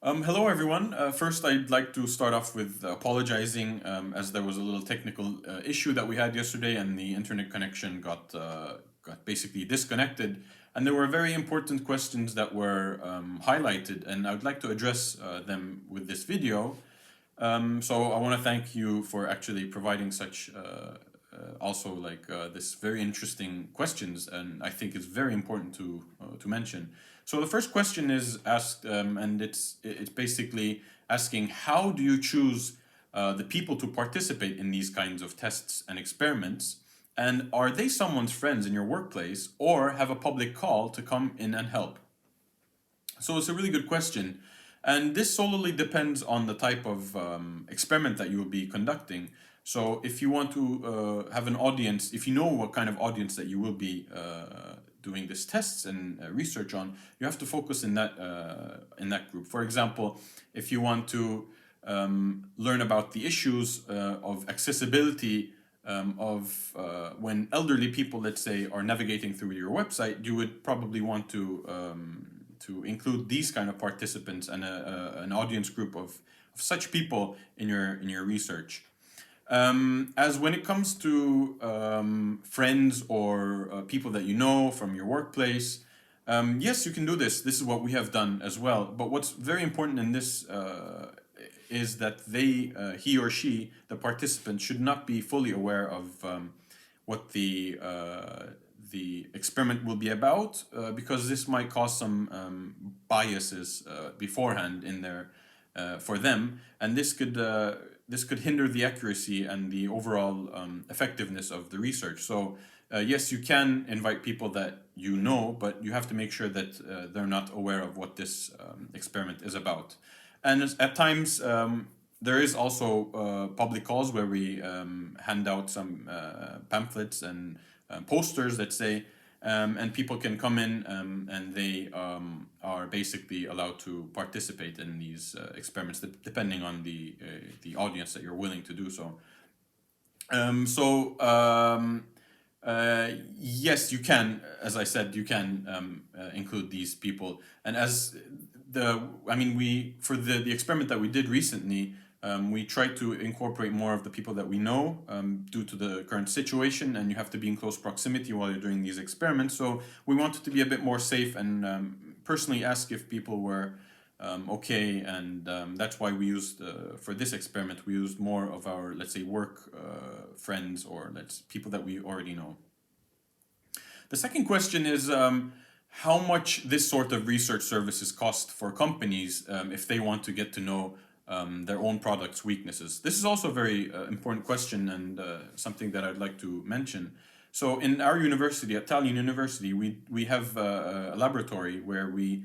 Hello, everyone. First, I'd like to start off with apologizing as there was a little technical issue that we had yesterday, and the internet connection got basically disconnected. And there were very important questions that were highlighted, and I would like to address them with this video. So I want to thank you for actually providing such this very interesting questions, and I think it's very important to mention. So the first question is asked, and it's basically asking, how do you choose the people to participate in these kinds of tests and experiments, and are they someone's friends in your workplace or have a public call to come in and help? So it's a really good question. And this solely depends on the type of experiment that you will be conducting. So if you want to have an audience, if you know what kind of audience that you will be doing these tests and research on, you have to focus in that group. For example, if you want to learn about the issues of accessibility when elderly people, let's say, are navigating through your website, you would probably want to include these kind of participants and an audience group of such people in your research. As when it comes to friends or people that you know from your workplace, yes, you can do this. This is what we have done as well. But what's very important in this is that he or she, the participant, should not be fully aware of what the experiment will be about, because this might cause some biases beforehand in there for them, and this could hinder the accuracy and the overall effectiveness of the research. So yes, you can invite people that you know, but you have to make sure that they're not aware of what this experiment is about. And at times there is also public calls where we hand out some pamphlets and posters that say, and people can come in and they are basically allowed to participate in these experiments, depending on the audience that you're willing to do so. Yes, you can, as I said, you can include these people. And for the experiment that we did recently, we tried to incorporate more of the people that we know due to the current situation, and you have to be in close proximity while you're doing these experiments. So we wanted to be a bit more safe and personally ask if people were okay, and that's why we used, for this experiment, we used more of our, let's say, work friends, or people that we already know. The second question is how much this sort of research services cost for companies if they want to get to know their own product's weaknesses. This is also a very important question, and something that I'd like to mention. So in our university, at Tallinn University, we have a laboratory where we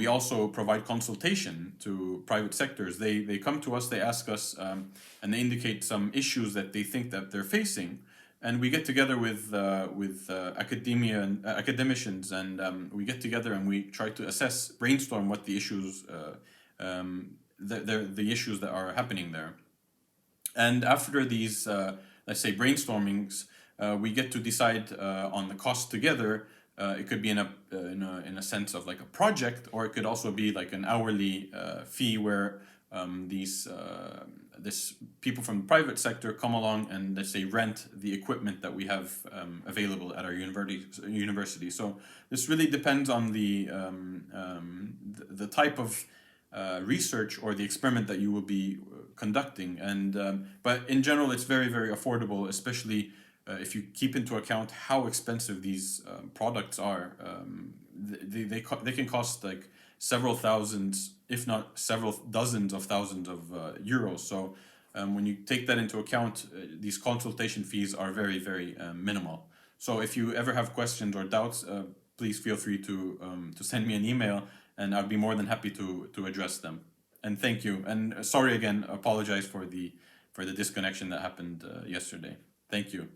also provide consultation to private sectors. They come to us, they ask us, and they indicate some issues that they think that they're facing. And we get together with academia and academicians, and we get together and we try to assess, brainstorm what the issues the issues that are happening there. And after these, let's say, brainstormings, we get to decide on the cost together. It could be in a sense of like a project, or it could also be like an hourly fee where this people from the private sector come along and, let's say, rent the equipment that we have available at our university. So this really depends on the type of research or the experiment that you will be conducting, and but in general it's very, very affordable, especially if you keep into account how expensive these products are. They can cost like several thousands, if not several dozens of thousands of euros. So when you take that into account, these consultation fees are very, very minimal. So if you ever have questions or doubts, please feel free to send me an email, and I'd be more than happy to address them. And thank you. And sorry again, apologize for the disconnection that happened yesterday. Thank you.